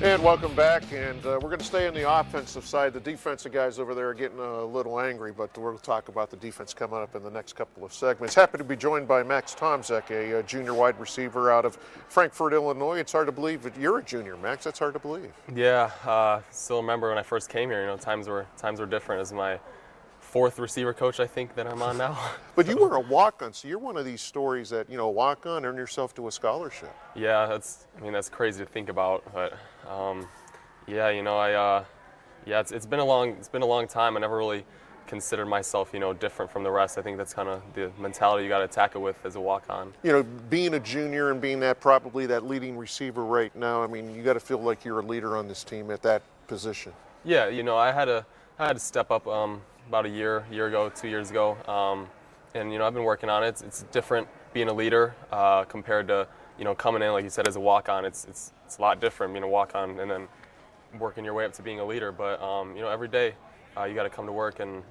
And welcome back, and we're going to stay on the offensive side. The defensive guys over there are getting a little angry, but we'll talk about the defense coming up in the next couple of segments. Happy to be joined by Max Tomczak, a junior wide receiver out of Frankfort, Illinois. It's hard to believe that you're a junior, Max. That's hard to believe. Yeah, still remember when I first came here. Times were different. As my fourth receiver coach, I think, that I'm on now. But you were a walk-on, so you're one of these stories that, walk-on, earn yourself to a scholarship. Yeah, that's crazy to think about, but it's been a long time. I never really considered myself, different from the rest. I think that's kind of the mentality you got to attack it with as a walk-on. Being a junior and being probably that leading receiver right now, I mean, you got to feel like you're a leader on this team at that position. Yeah, I had to step up about a year ago, 2 years ago, and I've been working on it. It's different being a leader compared to coming in, like you said, as a walk-on. It's a lot different being a walk-on and then working your way up to being a leader. But every day you got to come to work and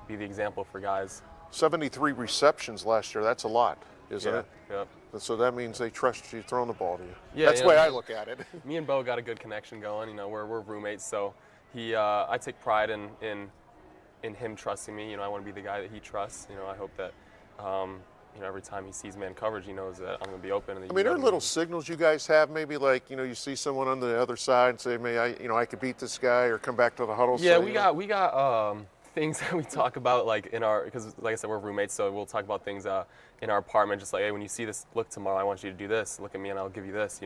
be the example for guys. 73 receptions last year. That's a lot, isn't it? Yeah. So that means they trust you throwing the ball to you. Yeah, that's the way I look at it. Me and Bo got a good connection going. We're roommates, so I take pride in him trusting me. I want to be the guy that he trusts. I hope that every time he sees man coverage, he knows that I'm going to be open. I mean, there are little signals you guys have, maybe like you see someone on the other side and say, "May I could beat this guy," or come back to the huddle. Yeah, we got things that we talk about like because like I said, we're roommates, so we'll talk about things in our apartment, just like, hey, when you see this look tomorrow, I want you to do this. Look at me and I'll give you this.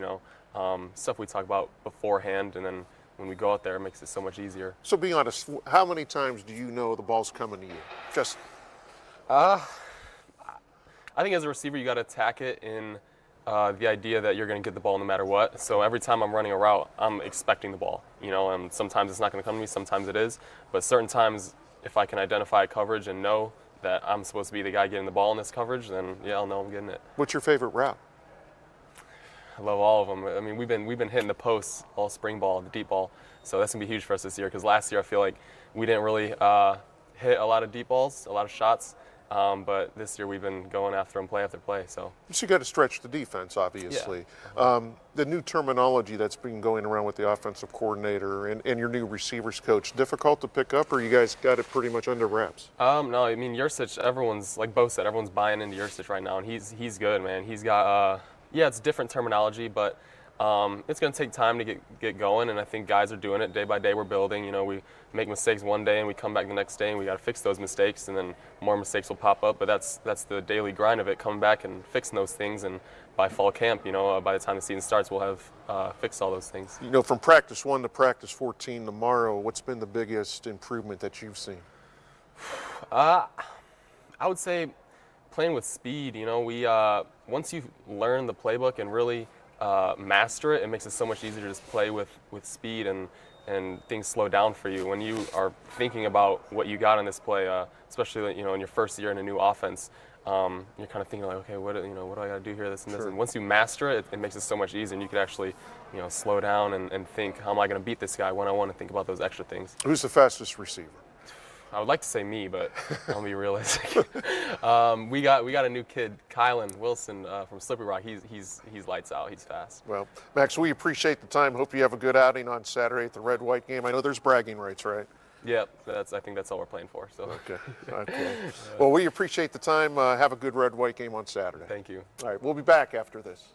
Stuff we talk about beforehand, and then when we go out there, it makes it so much easier. So be honest, how many times do you know the ball's coming to you? Just. I think as a receiver, you got to attack it in the idea that you're going to get the ball no matter what. So every time I'm running a route, I'm expecting the ball. And sometimes it's not going to come to me, sometimes it is. But certain times, if I can identify coverage and know that I'm supposed to be the guy getting the ball in this coverage, then yeah, I'll know I'm getting it. What's your favorite route? I love all of them. I mean, we've been hitting the posts all spring ball, the deep ball. So that's going to be huge for us this year, because last year I feel like we didn't really hit a lot of deep balls, a lot of shots. But this year we've been going after them play after play. So you got to stretch the defense, obviously. Yeah. The new terminology that's been going around with the offensive coordinator and your new receivers coach, difficult to pick up, or you guys got it pretty much under wraps? No, I mean, Yurcich, everyone's, like Bo said, everyone's buying into Yurcich right now, and he's good, man. He's got, it's different terminology, but it's going to take time to get going, and I think guys are doing it day by day. We're building. We make mistakes one day and we come back the next day and we got to fix those mistakes, and then more mistakes will pop up. But that's the daily grind of it, coming back and fixing those things. And by fall camp, by the time the season starts, we'll have fixed all those things. From practice 1 to practice 14 tomorrow, what's been the biggest improvement that you've seen? I would say playing with speed. We once you learn the playbook and really master it, it makes it so much easier to just play with speed, and things slow down for you. When you are thinking about what you got in this play, especially in your first year in a new offense, you're kind of thinking like, okay, what do I got to do here, this and this. And once you master it, it makes it so much easier, and you can actually slow down and think, how am I going to beat this guy when I want to think about those extra things. Who's the fastest receiver? I would like to say me, but I'll be realistic. We got a new kid, Kylan Wilson from Slippery Rock. He's lights out. He's fast. Well, Max, we appreciate the time. Hope you have a good outing on Saturday at the Red-White game. I know there's bragging rights, right? Yeah, I think that's all we're playing for. So. Okay. Well, we appreciate the time. Have a good Red-White game on Saturday. Thank you. All right, we'll be back after this.